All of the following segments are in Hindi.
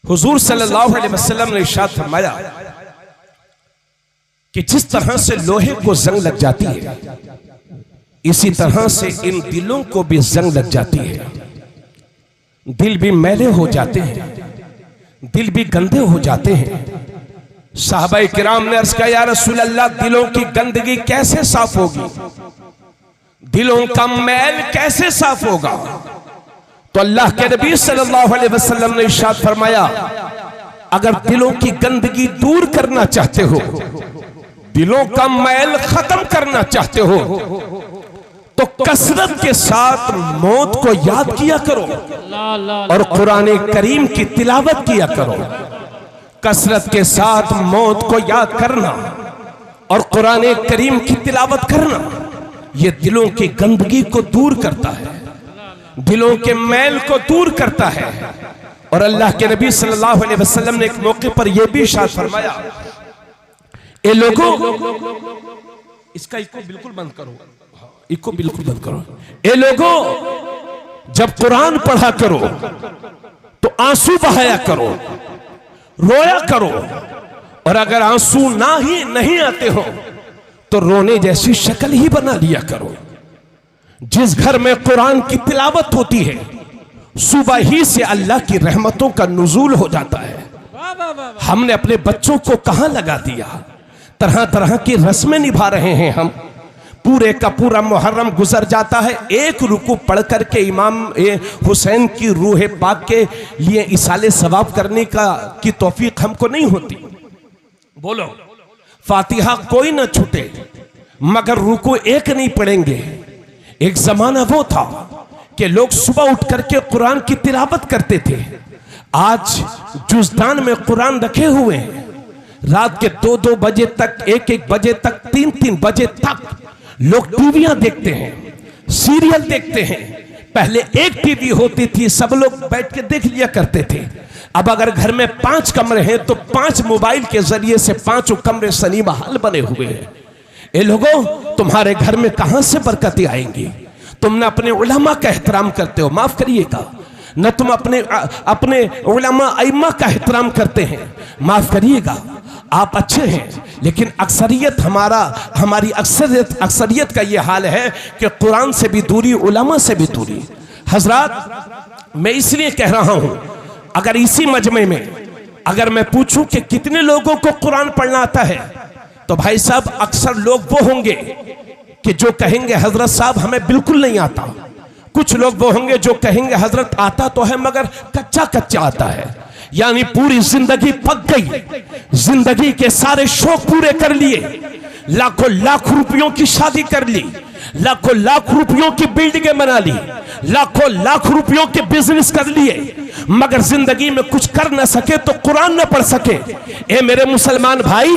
हुजूर सल्लल्लाहु अलैहि वसल्लम ने इरशाद फरमाया कि जिस तरह से लोहे को जंग लग जाती है, इसी तरह से इन दिलों को भी जंग लग जाती है। दिल भी मैले हो जाते हैं, दिल भी गंदे हो जाते हैं। साहबाए किराम ने अर्ज किया, या रसूल अल्लाह, दिलों की गंदगी कैसे साफ होगी, दिलों का मैल कैसे साफ होगा? तो अल्लाह के नबी सल्लल्लाहु अलैहि वसल्लम ने इरशाद फरमाया, अगर दिलों की गंदगी दूर करना चाहते हो, दिलों का मैल खत्म करना चाहते हो, तो कसरत के साथ मौत को याद किया करो और कुरान करीम की तिलावत किया करो। कसरत के साथ मौत को याद करना और कुरान करीम की तिलावत करना, यह दिलों की गंदगी को दूर करता है, दिलों के मैल को दूर करता है। और अल्लाह के नबी सल्लल्लाहु अलैहि वसल्लम ने एक मौके पर यह भी इरशाद फरमाया, ए लोगों, इसका इको बिल्कुल बंद करो, इको बिल्कुल बंद करो। ए लोगों, जब कुरान पढ़ा करो तो आंसू बहाया करो, रोया करो, और अगर आंसू नहीं आते हो तो रोने जैसी शक्ल ही बना लिया करो। जिस घर में कुरान की तिलावत होती है, सुबह ही से अल्लाह की रहमतों का नुज़ूल हो जाता है। हमने अपने बच्चों को कहां लगा दिया, तरह तरह की रस्में निभा रहे हैं हम। पूरे का पूरा मुहर्रम गुजर जाता है, एक रुकू पढ़ करके इमाम हुसैन की रूह पाक के लिए इसाले सवाब करने की तौफीक हमको नहीं होती। बोलो, फातिहा कोई ना छूटे मगर रुकू एक नहीं पढ़ेंगे। एक जमाना वो था कि लोग सुबह उठ करके कुरान की तिलावत करते थे। आज जुज़दान में कुरान रखे हुए हैं, रात के 2-2 बजे तक, 1-1 बजे तक, 3-3 बजे तक लोग टीवियां देखते हैं, सीरियल देखते हैं। पहले एक टीवी होती थी, सब लोग बैठ के देख लिया करते थे। अब अगर घर में 5 कमरे हैं तो 5 मोबाइल के जरिए से 5 कमरे सनीमा हाल बने हुए हैं। ए लोगों, तुम्हारे घर में कहां से बरकतें आएंगी? तुम न अपने उलमा का एहतराम करते हो, माफ करिएगा, न तुम अपने उलमा अइम्मा का एहतराम करते हैं, माफ करिएगा। आप अच्छे हैं, लेकिन हमारी अक्सरियत का यह हाल है कि कुरान से भी दूरी, उलमा से भी दूरी। हजरात, मैं इसलिए कह रहा हूं, अगर इसी मजमे में अगर मैं पूछूं कि कितने लोगों को कुरान पढ़ना आता है, तो भाई साहब अक्सर लोग वो होंगे कि जो कहेंगे हजरत साहब हमें बिल्कुल नहीं आता। कुछ लोग वो होंगे जो कहेंगे हजरत आता तो है मगर कच्चा कच्चा आता है, यानी पूरी जिंदगी पक गई, जिंदगी के सारे शौक पूरे कर लिए, लाखों लाख रुपयों की शादी कर ली, लाखों लाख रुपयों की बिल्डिंगें बना ली, लाखों लाख रुपयों के बिजनेस कर लिए, मगर जिंदगी में कुछ कर न सके तो कुरान न पढ़ सके। ए मेरे मुसलमान भाई,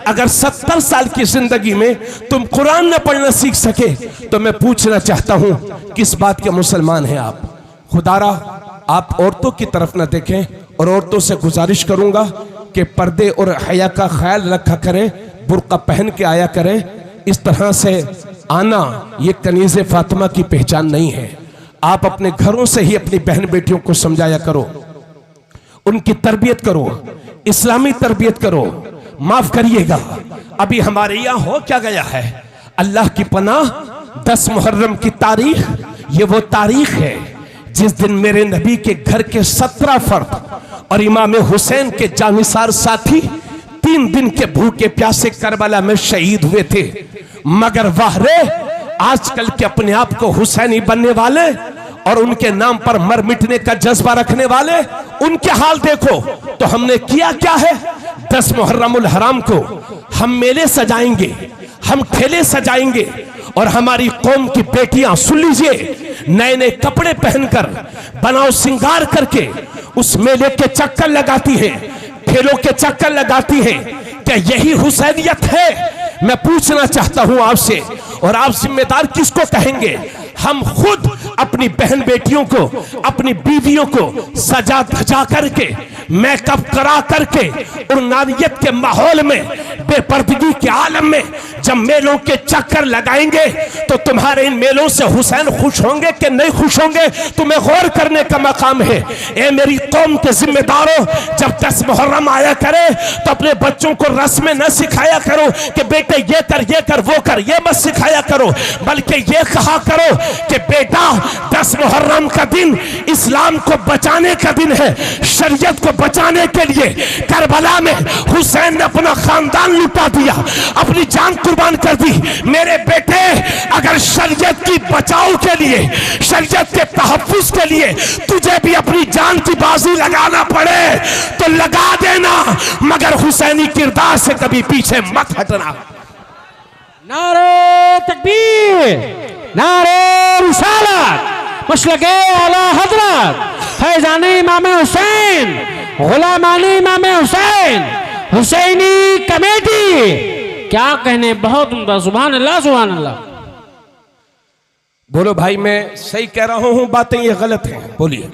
अगर 70 साल की जिंदगी में तुम कुरान न पढ़ना सीख सके तो मैं पूछना चाहता हूं, किस बात के मुसलमान हैं आप? खुदारा आप औरतों की तरफ न देखें, और औरतों से गुजारिश करूंगा कि पर्दे और हया का ख्याल रखा करें, बुर्का पहन के आया करें। इस तरह से आना ये कनीज़े फातिमा की पहचान नहीं है। आप अपने घरों से ही अपनी बहन बेटियों को समझाया करो, उनकी तरबियत करो, इस्लामी तरबियत करो। माफ करिएगा, अभी हमारे यहाँ हो क्या गया है, अल्लाह की पनाह, 10 मुहर्रम की तारीख, ये वो तारीख है जिस दिन मेरे नबी के घर के 17 फर्द और इमाम हुसैन के जानिसार साथी 3 दिन के भूखे प्यासे करबला में शहीद हुए थे। मगर वाह रे, आजकल के अपने आप को हुसैनी बनने वाले और उनके नाम पर मर मिटने का जज्बा रखने वाले, उनके हाल देखो। तो हमने किया क्या है? 10 मुहर्रमुल हराम को हम मेले सजाएंगे, हम ठेले सजाएंगे, और हमारी कौम की बेटियां, सुन लीजिए, नए नए कपड़े पहनकर, बनाओ सिंगार करके उस मेले के चक्कर लगाती हैं, ठेलों के चक्कर लगाती हैं। क्या यही हुसैनियत है? मैं पूछना चाहता हूं आपसे, और आप जिम्मेदार किसको कहेंगे? हम खुद अपनी बहन बेटियों को, अपनी बीवियों को सजा धजा करके, मेकअप करा करके और नारियत के माहौल में, बेपर्दगी के आलम में जब मेलों के चक्कर लगाएंगे तो तुम्हारे इन मेलों से हुसैन खुश होंगे कि नहीं खुश होंगे, तुम्हें गौर करने का मकाम है। ए मेरी कौम के जिम्मेदारों, जब 10 मुहर्रम आया करे तो अपने बच्चों को रस्में न सिखाया करो कि बेटे ये कर वो कर, ये मत सिखाया करो, बल्कि ये कहा करो कि बेटा 10 मुहर्रम का दिन इस्लाम को बचाने का दिन है। शरीयत को बचाने के लिए करबला में हुसैन ने अपना खानदान लुटा दिया, अपनी जान कुर्बान कर दी। मेरे बेटे, अगर शरीयत की बचाव के लिए, शरीयत के तहफ्फुज के लिए तुझे भी अपनी जान की बाजी लगाना पड़े तो लगा देना, मगर हुसैनी किरदार से कभी पीछे मत हटना। नारे तकबीर, नारे रिसालत, मसलके आला हजरत, फैजाने इमाम हुसैन, गुलामाने इमाम हुसैन, हुसैनी कमेटी। क्या कहने, बहुत उम्दा। सुभान अल्लाह, सुभान अल्लाह। बोलो भाई, मैं सही कह रहा हूं, बातें ये गलत हैं? बोलिए,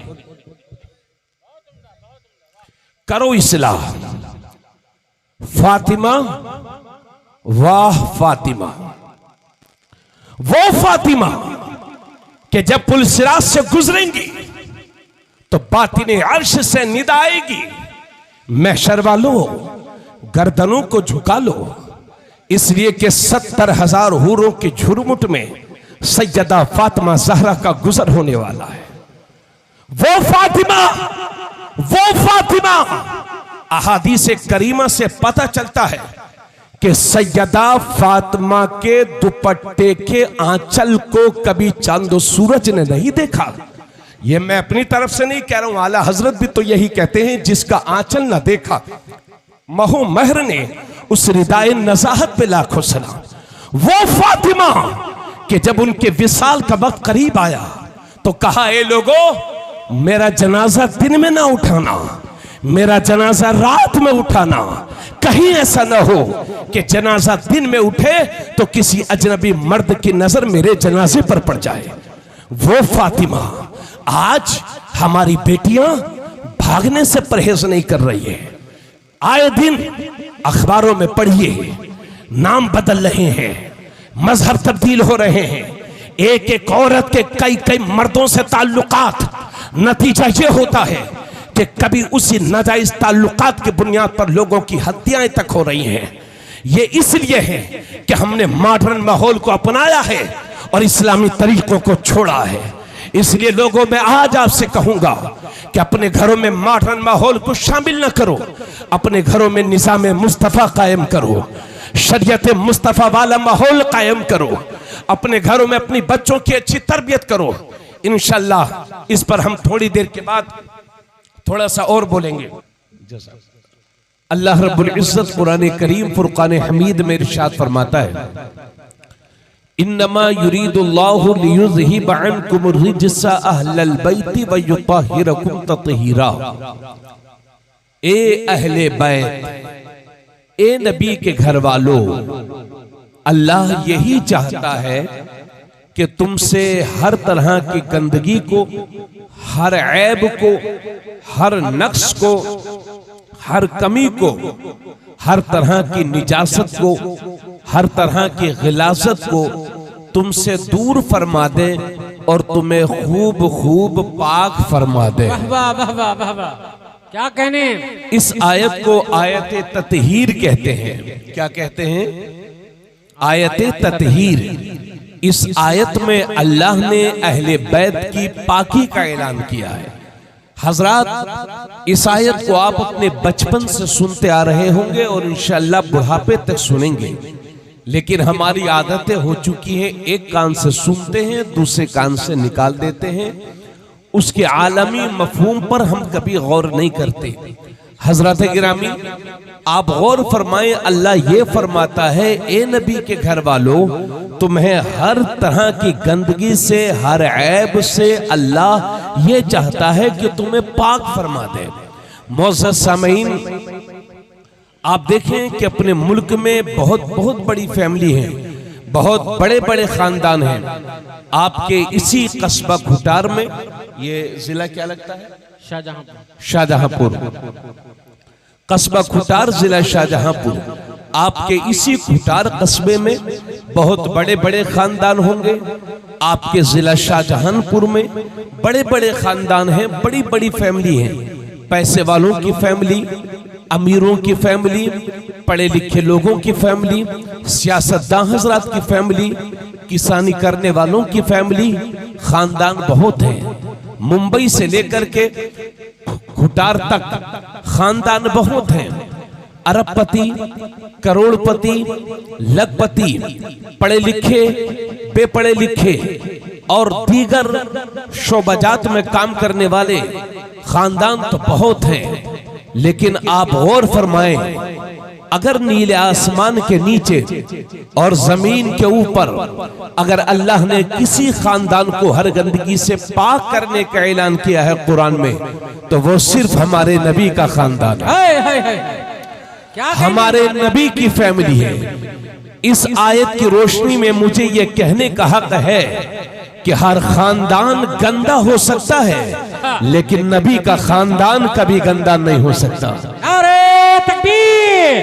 करो इस्लाह। फातिमा, वाह फातिमा, वो फातिमा कि जब पुलसिरात से गुजरेंगी तो बातिने अर्श से निदा आएगी, महशर वालों गर्दनों को झुका लो, इसलिए कि 70,000 हूरों की झुरमुट में सैयदा फातिमा ज़हरा का गुजर होने वाला है। वो फातिमा, वो फातिमा। अहादीस करीमा से पता चलता है कि सैयदा फातिमा के दुपट्टे के आंचल को कभी चांद सूरज ने नहीं देखा। यह मैं अपनी तरफ से नहीं कह रहा हूं, आला हजरत भी तो यही कहते हैं, जिसका आंचल ना देखा। महू महर ने उस रिदाए नजाहत पे लाखों सलाम। वो फातिमा कि जब उनके विसाल का वक्त करीब आया तो कहा, ए लोगों, मेरा जनाजा दिन में ना उठाना, मेरा जनाजा रात में उठाना। कहीं ऐसा ना हो कि जनाजा दिन में उठे तो किसी अजनबी मर्द की नजर मेरे जनाजे पर पड़ जाए। वो फातिमा। आज हमारी बेटियां भागने से परहेज नहीं कर रही है। आए दिन अखबारों में पढ़िए, नाम बदल रहे हैं, मजहब तब्दील हो रहे हैं, एक एक औरत के कई कई मर्दों से ताल्लुकात। नतीजा ये होता है कि कभी उसी नाजायज ताल्लुकात की बुनियाद पर लोगों की हत्याएं तक हो रही हैं। ये इसलिए है कि हमने मॉडर्न माहौल को अपनाया है और इस्लामी तरीकों को छोड़ा है। इसलिए लोगों में आज आपसे कहूंगा कि अपने घरों में मॉडर्न माहौल को शामिल न करो, अपने घरों में निज़ाम मुस्तफ़ा कायम करो, शरीयत मुस्तफ़ा वाला माहौल कायम करो, अपने घरों में अपनी बच्चों की अच्छी तरबियत करो। इंशाअल्लाह इस पर हम थोड़ी देर के बाद थोड़ा सा और बोलेंगे। अल्लाह रब्बुल इज्जत कुरान करीम फुरकान हमीद में इरशाद फरमाता है, इन्नमा युरीदुल्लाहु लियुज़हिबा अन्कुम रिज्सा अहलल बैति व युतहिरकुम तत्हीरा। ए अहले बैत, ए नबी के घर वालों, अल्लाह यही चाहता है कि तुमसे हर तरह की गंदगी को, हर ऐब को, हर नक्स को, हर कमी को, हर तरह की निजासत को, हर तरह की गिलासत को तुमसे दूर फरमा दे और तुम्हें खूब खूब पाक फरमा दे। वाह वाह वाह वाह वाह, क्या कहने। इस आयत को आयत ततहीर कहते हैं। क्या कहते हैं? आयत ततहीर। इस आयत में अल्लाह ने अहले बैत की पाकी का ऐलान किया है। हजरात, इस आयत को आप अपने बचपन से सुनते आ रहे होंगे और इंशाअल्लाह बुढ़ापे तक सुनेंगे, लेकिन हमारी आदतें हो चुकी हैं, एक कान से सुनते हैं, दूसरे कान से निकाल देते हैं, उसके आलमी मफहूम पर हम कभी गौर नहीं करते। हजरत गिरामी, आप गौर फरमाएं, अल्लाह ये फरमाता है, ए नबी के घर वालों, तुम्हें हर तरह की गंदगी से, हर ऐब से अल्लाह ये चाहता है कि तुम्हें पाक फरमा दे। मोअज़्ज़ज़ सामीन, आप देखें कि अपने मुल्क में बहुत बहुत बड़ी फैमिली है, बहुत बड़े बड़े खानदान हैं आपके इसी कस्बा खुटार में। ये जिला क्या लगता है? शाहजहांपुर। कस्बा खुटार, जिला शाहजहांपुर। आपके इसी खुटार कस्बे में बहुत बड़े बड़े खानदान होंगे। आपके जिला शाहजहांपुर में बड़े बड़े खानदान हैं, बड़ी बड़ी फैमिली है। पैसे वालों की फैमिली, अमीरों की फैमिली, पढ़े लिखे लोगों की फैमिली, सियासतदान हजरात की फैमिली, किसानी करने वालों की फैमिली, खानदान बहुत है। मुंबई से लेकर के खुटार तक खानदान बहुत हैं। अरबपति, करोड़पति, लखपति, पढ़े लिखे, बेपढ़े लिखे और दीगर शोबाजात में काम करने वाले खानदान तो बहुत हैं। लेकिन आप गौर फरमाएं, अगर नीले आसमान के नीचे और जमीन के ऊपर अगर अल्लाह ने किसी खानदान को हर गंदगी से पाक करने का ऐलान किया है कुरान में, तो वो सिर्फ हमारे नबी का खानदान है, हमारे नबी की फैमिली है। इस आयत की रोशनी में मुझे ये कहने का हक है कि हर खानदान गंदा हो सकता है, लेकिन नबी का खानदान कभी गंदा नहीं हो सकता। नारे तकबीर,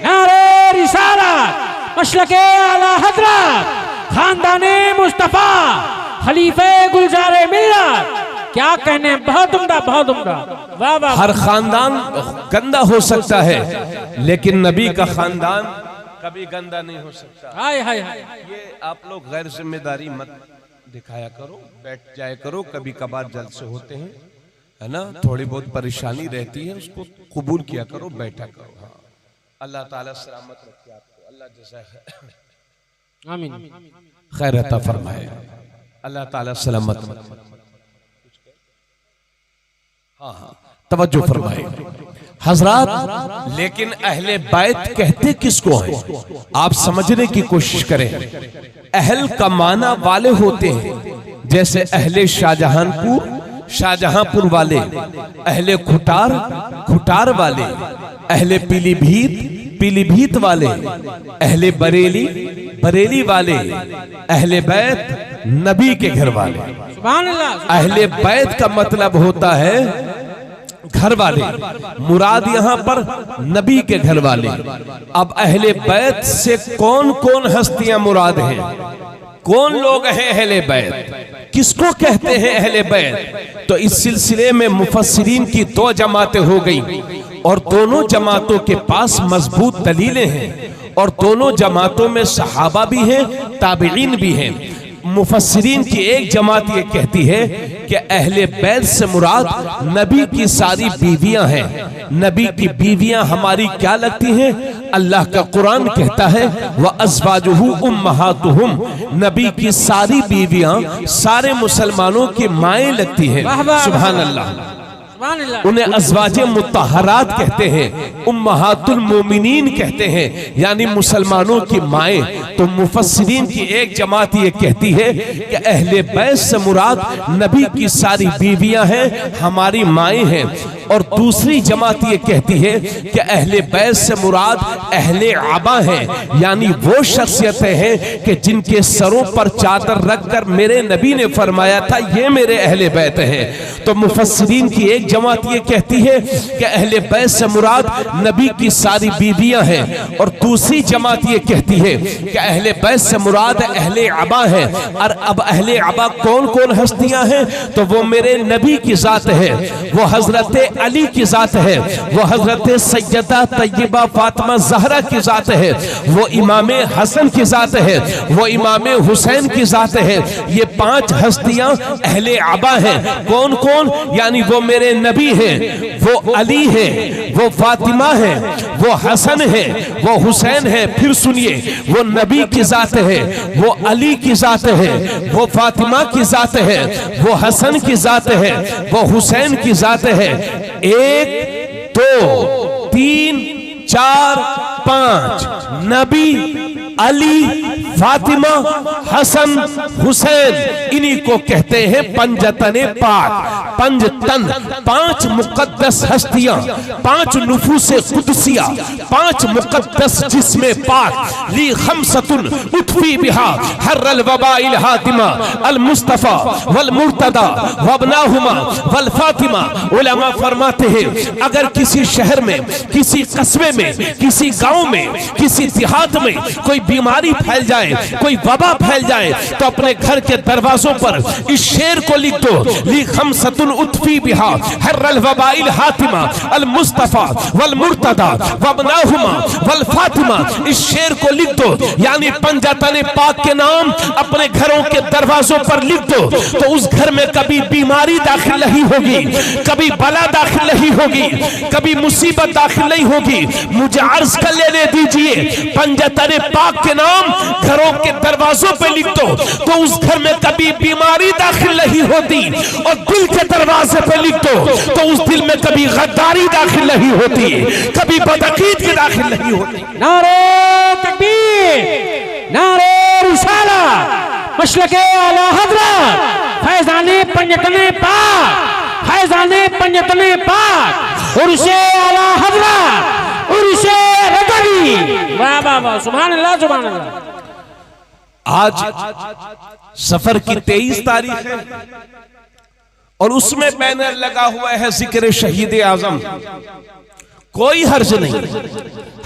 नारे रिसालत, मशलके आला हजरत, खानदाने मुस्तफा, खलीफे गुलजारे मिल्लत। क्या कहने, बहुत उम्दा, बहुत उम्दा। वाह वाह। हर खानदान गंदा हो सकता है, लेकिन नबी का खानदान कभी गंदा नहीं हो सकता। हाय हाय हाय। ये आप लोग गैर जिम्मेदारी मत दिखाया करो, बैठ जाया करो। कभी कभार जलसे होते हैं, है ना, थोड़ी बहुत परेशानी रहती है, उसको कबूल किया करो, बैठा करो। हाँ, अल्लाह ताला सलामत रखे आपको, अल्लाह जज़ा आमीन, खैर अता फरमाए, अल्लाह ताला सलामत। हाँ हाँ, तवज्जो फरमाए हजरात। लेकिन अहले बैत कहते किसको है, आप समझने की कोशिश करें। अहल का माना वाले होते हैं, जैसे अहले शाहजहांपुर, शाहजहांपुर वाले, अहले खुटार, खुटार वाले, अहले पीलीभीत, पीलीभीत वाले, अहले बरेली, बरेली वाले, अहले बैत नबी के घर वाले। सुभान अल्लाह। अहले बैत का मतलब होता है घर वाले, मुराद यहां पर नबी के घर वाले। अब अहले बैत से कौन कौन हस्तियां मुराद हैं, कौन लोग हैं अहले बैत, किसको कहते हैं अहले बैत? तो इस सिलसिले में मुफस्सिरीन की दो जमातें हो गई और दोनों जमातों के पास मजबूत दलीलें हैं और दोनों जमातों में सहाबा भी हैं, ताबिईन भी हैं। मुफस्सिरीन की एक जमात ये कहती है कि अहले बैत से मुराद नबी की सारी बीवियां हैं। नबी की बीवियां हमारी क्या लगती हैं? अल्लाह का कुरान कहता है व अज़वाजुहु उम्महातुहुम, नबी की सारी बीवियां सारे मुसलमानों की माएँ लगती हैं। सुभान अल्लाह। उन्हें अज़वाजे मुत्तहरात कहते हैं, उम्महातुल मोमिनीन कहते हैं, यानी मुसलमानों की माएँ। तो मुफस्सिरीन की एक जमात ये कहती है कि अहले बैत से मुराद नबी की सारी बीवियां हैं, हमारी माएँ हैं। और दूसरी जमात ये कहती है कि अहले बैत से मुराद अहले आबा हैं, यानी वो शख्सियतें हैं कि जिनके सरों पर चादर रखकर मेरे नबी ने फरमाया था ये मेरे अहले बैत हैं। तो मुफस्सिरीन की एक जमात ये कहती है कि अहले बैत से मुराद नबी की सारी बीवियां हैं और दूसरी जमात ये कहती है कि अहले बैत से मुराद अहले आबा है। और अब अहले आबा कौन कौन हस्तियां हैं? तो वो मेरे नबी की जात है, वो हजरत अली की जात है, वो हजरत सैयदा तय्यबा फातिमा ज़हरा की जात है, वो इमाम हसन की जात है, वो इमाम हुसैन की जात है। ये पांच हस्तियां अहले आबा हैं। कौन कौन? यानी वो मेरे नबी हैं, वो अली है, वो फातिमा है, वो हसन है, वो हुसैन है। फिर सुनिए, वो नबी की जात है, वो अली की जात है, वो फातिमा की जात है, वो हसन की जात है, वो हुसैन की जात है। 1 2 3 4 5 नबी, अली, फातिमा, हसन, हुसैन, इन्हीं को कहते हैं पंजतने पाक, पंजतन, 5 मुकद्दस हस्तियां, 5 नुफूसे कुदसिया, 5 मुकद्दस जिस्मे पाक, ली खमसतुन उठफी बिहा हर्रल वबाइल हातिमा अल मुस्तफा वल मुर्तदा वबनाहुमा वल फातिमा। उलमा फरमाते हैं अगर किसी शहर में, किसी कस्बे में, किसी गांव में, किसी देहात में कोई बीमारी फैल जाए, कोई वबा फैल जाए, तो अपने घर के दरवाजों पर इस शेर को लिख दो, ली खमसतुन उतफी बिहा हर्रल वबाइल हातिमा अल मुस्तफा वल मुर्तदा वबनाहुमा वल फातिमा। इस शेर को लिख दो, यानी पंजतने पाक के नाम अपने घरों के दरवाजों पर लिख दो, तो उस घर में कभी बीमारी दाखिल नहीं होगी, कभी बला दाखिल नहीं होगी, कभी मुसीबत दाखिल नहीं होगी। मुझे अर्ज कर लेने दीजिए, पंजतने पाक के नाम घरों के दरवाजों पे लिख दो, तो उस घर में कभी बीमारी दाखिल नहीं होती। और दिल के दरवाजे पे लिख दो, तो उस दिल में कभी गद्दारी दाखिल नहीं होती, कभी बदअकीदगी दाखिल नहीं होती। नारे तकबीर, नारे रिसालत, मशलके आला हज़रत, फैज़ाने पंजतने पाक, फैज़ाने पंजतने पाक, उर्शे आला हज़रत, उर्शे रज़वी। वाह वाह वाह, सुभान अल्लाह, सुभान अल्लाह। आज सफर की 23 तारीख है और उसमें बैनर लगा हुआ है जिक्र शहीद आजम। कोई हर्ज नहीं,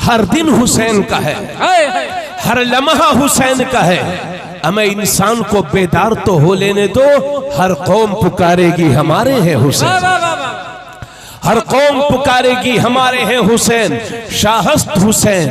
हर दिन हुसैन का है, हर लम्हा हुसैन का है। हमें इंसान को बेदार तो हो लेने दो, हर कौम पुकारेगी हमारे हैं हुसैन, हर कौम पुकारेगी हमारे हैं हुसैन। शाहस्त हुसैन,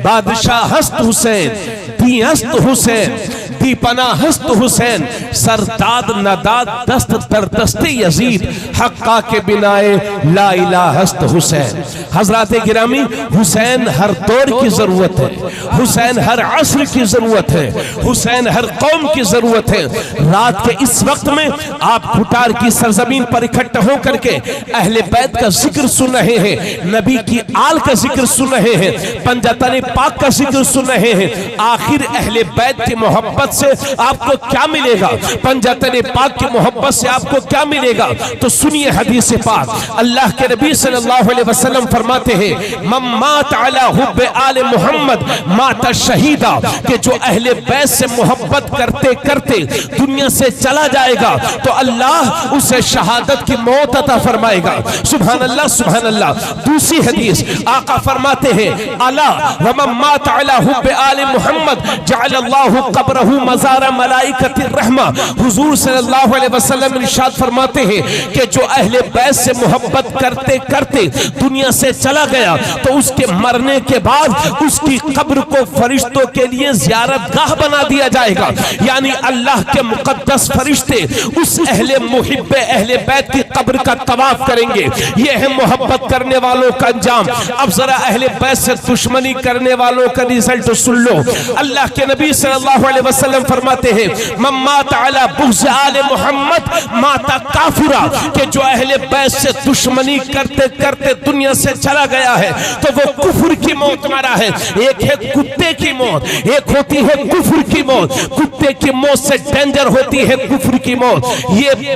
बादशाहस्त हुसैन, दीहस्त हुसैन, दीपना हस्त हुसैन, सरदाद नदाद दस्त दर दस्ते यजीद, हक्का के बिनाए ला इलाहा हस्त हुसैन। हजरात गिरामी, हुसैन हर दौर की जरूरत है, हुसैन हर असर की जरूरत है, हुसैन हर कौम की जरूरत है। रात के इस वक्त में आप खुटार की सरजमीन पर इकट्ठे होकर के अहले बैत का जिक्र सुन रहे हैं, नबी की आल का जिक्र सुन रहे हैं, पंजतने पाक का जिक्र सुन रहे हैं। आखिर अहले बैत की मोहब्बत से आपको क्या मिलेगा, पंजतने पाक की मोहब्बत से आपको क्या मिलेगा? तो सुनिए हदीस पाक, अल्लाह के नबी सल्लल्लाहु अलैहि वसल्लम फरमाते हैं, मम्मात अला हुब्बे आले मोहम्मद माता शहीदा, कि जो अहले बैत से मोहब्बत करते करते दुनिया से चला जाएगा तो अल्लाह उसे शहादत की मौत अता फरमाएगा। सुभान अल्लाह, सुभान अल्लाह। दूसरी हदीस आका फरमाते हैं, अला व मम्मात अला हुब्बे आले मोहम्मद जअलल्लाहु कब्रहु मज़ारा मलाइकतिर रहमा। हुजूर सल्लल्लाहु अलैहि वसल्लम इरशाद फरमाते हैं कि जो अहले बैत से मोहब्बत करते करते दुनिया से चला गया तो उसके मरने के बाद उसकी कब्र को फरिश्तों के लिए ज़ियारत गाह बना दिया जाएगा, यानी अल्लाह के मुकद्दस फरिश्ते उस अहले मुहिब्बे अहले बैत की कब्र का तवाफ करेंगे। यह है मोहब्बत करने वालों का अंजाम। अब जरा अहले बैत से दुश्मनी करने वालों का रिजल्ट सुन लो। अल्लाह के नबी सल्लल्लाहु अलैहि वसल्लम फरमाते हैं, मम्मात अला बुग़्ज़ आले मोहम्मद माता काफिरा, कि जो अहले बैत से दुश्मनी करते करते दुनिया से चला गया है तो वो कुफ्र की मौत मरा है। एक है कुत्ते की मौत, एक होती है कुफ्र की मौत। कुत्ते की मौत से डेंजर होती है कुफ्र की मौत। ये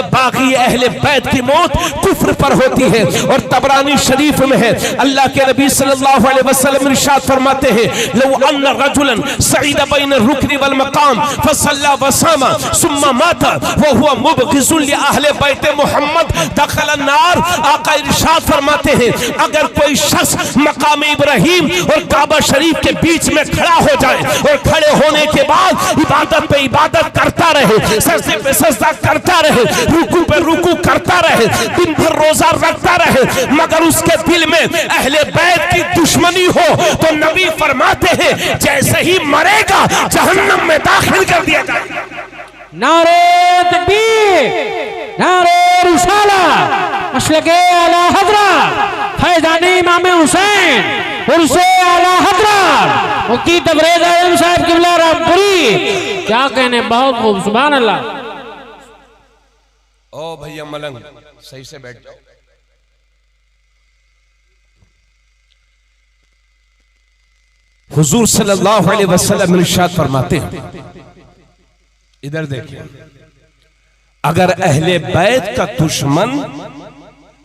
बाकी अहले बैत की मौत कुफ्र पर होती है। और तबरानी शरीफ में है, अल्लाह के नबी सल्लल्लाहु अलैहि वसल्लम इरशाद फरमाते हैं, लौ अन्ना रजुलन सईद बैन रुकनी वल मकाम फसल्ला वसामा सुम्मा माता व हुवा मुबग़िज़ुन लि अहले बैत मोहम्मद दखल अन्नार। आका इरशाद फरमाते हैं, अगर कोई शख्स मकाम इब्राहिम और काबा शरीफ के बीच में खड़ा हो जाए और खड़े होने के बाद इबादत पे इबादत करता रहे, सजदे पे सजदा करता रहे, रुकू पे रुकू करता रहे, दिन भर रोजा रखता रहे, मगर उसके दिल में अहले बैत की दुश्मनी हो तो नबी फरमाते हैं जैसे ही मरेगा जहन्नम में दाखिल कर दिया जाएगा। नारे तकबीर, नारे रिसालत, मशलके आला हज़रत, फैज़ाने इमाम हुसैन उर्से आला हज़रत मुफ्ती तबरेज़ आज़म साहब क़िबला रामपुरी। क्या कहने, बहुत खूब, सुभान अल्लाह। ओ भैया मलंग, सही से बैठ जाओ। हुजूर सल्लल्लाहु अलैहि वसल्लम इरशाद फरमाते हैं, इधर देखिए, अगर अहले बैत का दुश्मन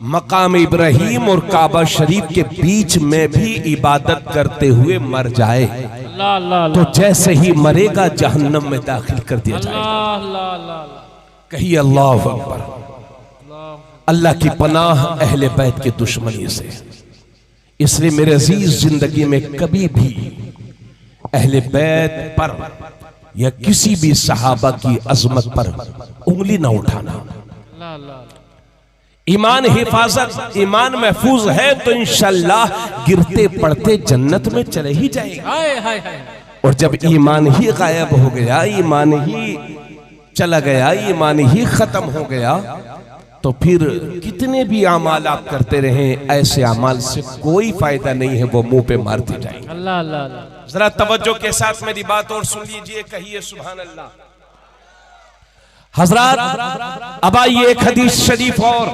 मकाम इब्राहिम और काबा शरीफ के बीच में भी इबादत करते हुए मर जाए अल्लाह अल्लाह तो जैसे ही मरेगा जहन्नम में दाखिल कर दिया जाएगा। अल्लाह कहिए अल्लाह अकबर। अल्लाह की पनाह अहले बैत के दुश्मनी से। इसलिए मेरे अजीज, जिंदगी में कभी भी अहले बैत पर या किसी भी सहाबा की अजमत पर उंगली ना उठाना। ईमान हिफाजत, ईमान महफूज है तो इंशाअल्लाह गिरते पड़ते जन्नत में चले ही जाएगा। और जब ईमान ही गायब हो गया, ईमान ही चला गया, ईमान ही खत्म हो गया, तो फिर कितने भी अमाल आप करते रहें, ऐसे अमाल से कोई फायदा नहीं है, वो मुंह पे मारते जाएंगे। अल्लाह अल्लाह। जरा तवज्जो के साथ मेरी बात और सुन लीजिए, कहिए सुभान अल्लाह। हजरत, अब आइए एक हदीस शरीफ और।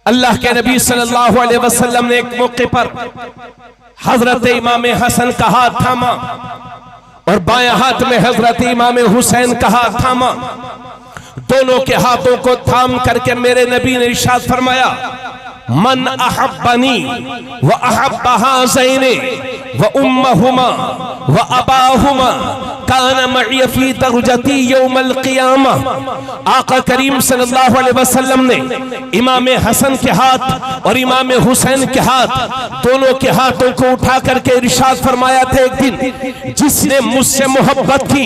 अल्लाह के नबी सल्लल्लाहु अलैहि वसल्लम ने एक मौके पर हजरत इमाम हसन का हाथ थामा और बाएं हाथ में हजरत इमाम हुसैन का हाथ थामा। दोनों के हाथों को थाम करके मेरे नबी ने इरशाद फरमाया, मन अहब्बनी व अहब्ब हाज़ैनि व उम्महुमा व अबाहुमा कान मई फी दरजती यौमल क़ियामा। आका करीम सल्लल्लाहु अलैहि वसल्लम ने इमाम हसन के हाथ और इमाम हुसैन के हाथ, दोनों के हाथों को उठा करके इरशाद फरमाया था, एक दिन जिसने मुझसे मोहब्बत की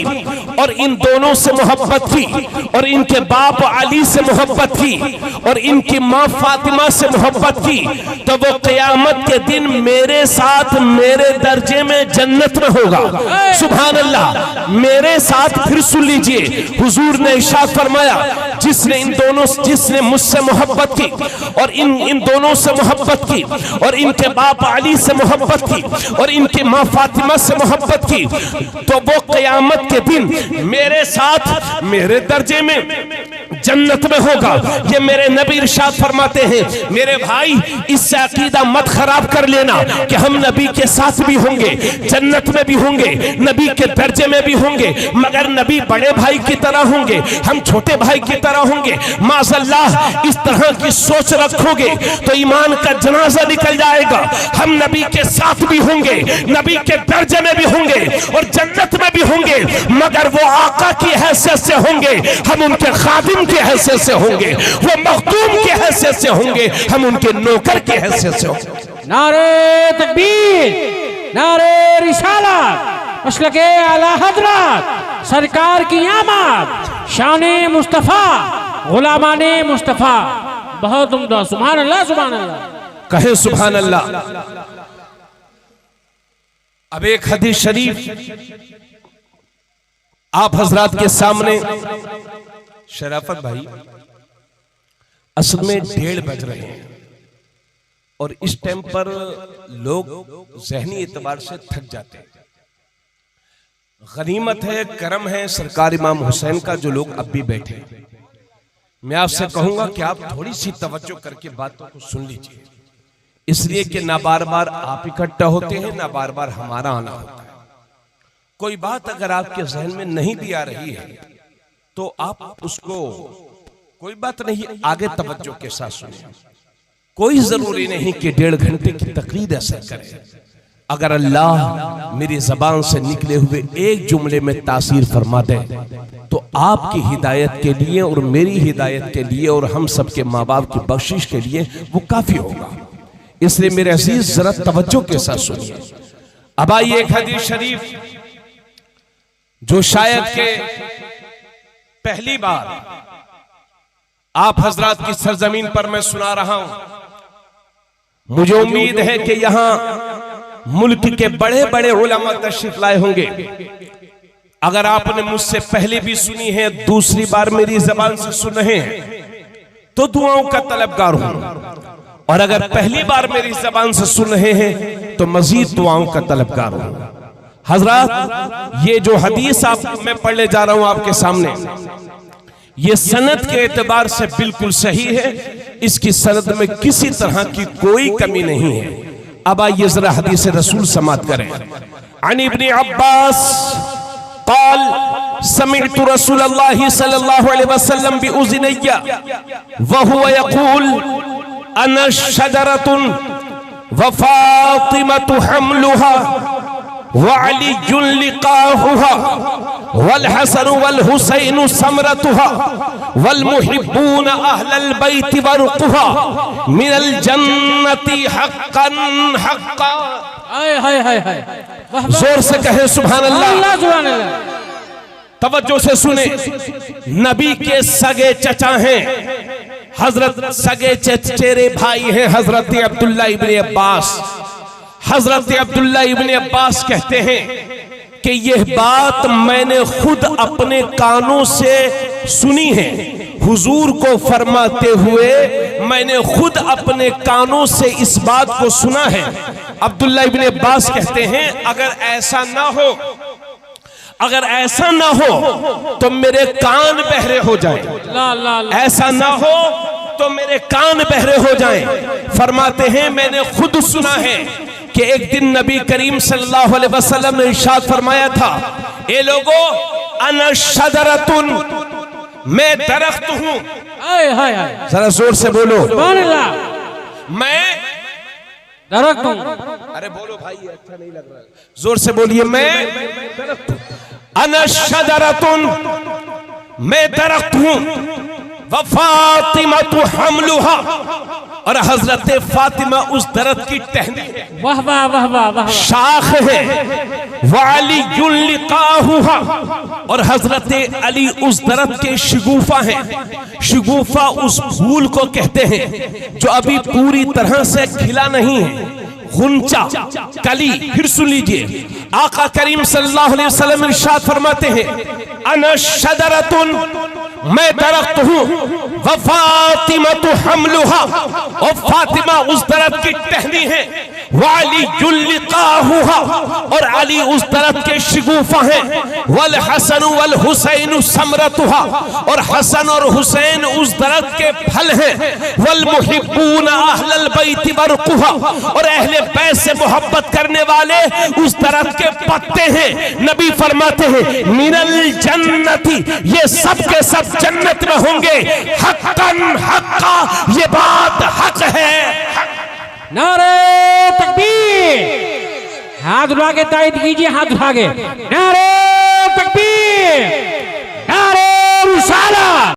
और इन दोनों से मोहब्बत की और इनके बाप अली से मोहब्बत की और इनकी माँ फातिमा से मोहब्बत की, तो वो क़यामत के दिन मेरे साथ मेरे दर्जे में जन्नत में होगा। सुभान अल्लाह। मेरे साथ फिर सुन लीजिए, हुजूर ने इरशाद फरमाया, जिसने मुझसे मोहब्बत की और इन दोनों से मोहब्बत की और इनके बाप अली से मोहब्बत की और इनकी माँ फातिमा से मोहब्बत की, तो वो क़यामत के दिन मेरे साथ मेरे दर्जे में जन्नत में होगा। ये मेरे नबी इरशाद फरमाते हैं। मेरे भाई, इससे अकीदा मत खराब कर लेना कि हम नबी के साथ भी होंगे, जन्नत में भी होंगे, नबी के दर्जे में भी होंगे, मगर नबी बड़े भाई की तरह होंगे, हम छोटे भाई की तरह होंगे। माज़अल्लाह, इस तरह की सोच रखोगे तो ईमान का जनाजा निकल जाएगा। हम नबी के साथ भी होंगे, नबी के दर्जे में भी होंगे और जन्नत में भी होंगे, मगर वो आका की हैसियत से होंगे, हम उनके खादिम की हैसियत से होंगे, वो मखदूम की हैसियत से होंगे, हम उनके नौकर की हैसियत से होंगे। नारे तकबीर, नारे रिसालत, मसलके आला हजरत, सरकार की आमद, शाने मुस्तफा, गुलामाने मुस्तफा। बहुत उम्दा। सुभान अल्लाह, सुभान अल्लाह। कहे सुभान अल्लाह। अब एक हदीस शरीफ आप हजरात के सामने। शराफत भाई, असल में 1:30 बज रहे हैं और इस टाइम पर लोग ज़हनी एतबार से थक जाते हैं। गनीमत है, करम है सरकार इमाम हुसैन का, जो लोग अब भी बैठे हैं। मैं आपसे कहूंगा कि आप थोड़ी सी तवज्जो करके बातों को सुन लीजिए, इसलिए कि ना बार बार आप इकट्ठा होते हैं, ना बार बार हमारा आना होता है। कोई बात अगर आपके जहन में नहीं भी आ रही है तो आप उसको, कोई बात नहीं, आगे तवज्जो के साथ सुनिए। कोई जरूरी नहीं कि 1.5 घंटे की तकरीर असर करे। अगर अल्लाह मेरी जबान से निकले हुए एक जुमले में तासीर फरमा दे तो आपकी हिदायत के लिए और मेरी हिदायत के लिए और हम सबके माँ बाप की बख्शिश के लिए वो काफी होगा। इसलिए मेरे अजीज, जरा तवज्जो के साथ सुनिए। अब आइए एक हदीस शरीफ जो शायद के पहली बार आप हजरात की सरजमीन पर मैं सुना रहा हूं। मुझे उम्मीद है कि यहां मुल्क के बड़े बड़े उलमा तशरीफ लाए होंगे। अगर आपने मुझसे पहले भी सुनी है, दूसरी बार मेरी जबान से सुन रहे हैं, तो दुआओं का तलबगार हूं, और अगर पहली बार मेरी जबान से सुन रहे हैं तो मजीद दुआओं का तलबगार हूं। हजरात, ये जो हदीस मैं पढ़ने जा रहा हूं आपके सामने, ये सनद के एतबार से बिल्कुल सही है। इसकी सनद में किसी तरह की कोई कमी नहीं है। अब आइए जरा हदीस रसूल समात करें। अन इब्न अब्बास क़ाल समिअतु रसूलल्लाह सल्लल्लाहु अलैहि वसल्लम बिउज़नय्या व हुवा यक़ूल अना शजरतुन व फातिमतु हम्लुहा व अलीयुन लिक़ाहुहा वल हसन वल हुसैन समरतुहा वल मुहिब्बून अहलल बैत वरक़ुहा मिनल जन्नति हक़्क़न हक़्क़ा। हाय हाय हाय हाय, जोर से कहे सुभान अल्लाह। अल्लाह सुभान अल्लाह। तवज्जो से सुने, नबी के सगे चचा हैं, हजरत सगे चचेरे भाई हैं हजरत अब्दुल्ला इब्न अब्बास। हजरत अब्दुल्ला इब्न अब्बास कहते हैं कि यह बात मैंने खुद अपने कानों से सुनी है, हुजूर को फरमाते हुए मैंने खुद अपने कानों से इस बात को सुना है। अब्दुल्ला इब्न अब्बास कहते हैं अगर ऐसा ना हो, अगर ऐसा ना हो तो मेरे कान बहरे हो जाएं, ऐसा ना हो तो मेरे कान बहरे हो जाएं। फरमाते हैं मैंने खुद सुना है कि एक दिन नबी करीम सल्लल्लाहु अलैहि वसल्लम ने इरशाद फरमाया था, ए लोगो अना शजरतुन, मैं दरख्त हूं। जरा जोर से बोलो, मैं दरख्त हूं। अरे बोलो भाई, अच्छा नहीं लग रहा, जोर से बोलिए, मैं दरख्त हूं। अना शजरतुन, मैं दरख्त हूं। व फातिमतु हम्लुहा, और हजरत फातिमा उस दरख्त की टहनी है, वाह वाह वाह वाह वाह, शाख है। व अलीयुन लिक़ाहुहा, और हजरत अली उस दरख्त के शिगुफा हैं। शिगुफा उस फूल को कहते हैं जो अभी पूरी तरह से खिला नहीं है, गुंचा, कली। फिर सुन लीजिए, आका करीम सल्लल्लाहु अलैहि वसल्लम इरशाद फरमाते हैं अना शजरतुन, मैं दरख्त हूं। व फातिमतु हम्लुहा, और फातिमा उस दरख्त की टहनी है। व अलीयुन लिक़ाहुहा, और अली उस दरख्त के शिगुफा हैं। वल हसन वल हुसैन समरतुहा, और हसन और हुसैन उस दरख्त के फल हैं। वल मुहिब्बून अहलल बैत वरक़ुहा, और अहले बैत से मोहब्बत करने वाले उस दरख्त के पत्ते हैं। नबी फरमाते हैं मिनल जन्नति, ये सब के सब जन्नत में होंगे। हक़्क़न हक़्क़ा, ये बात हक है। नारे तकबीर, हाथ उठा के तायद कीजिए, हाथ उठा के नारे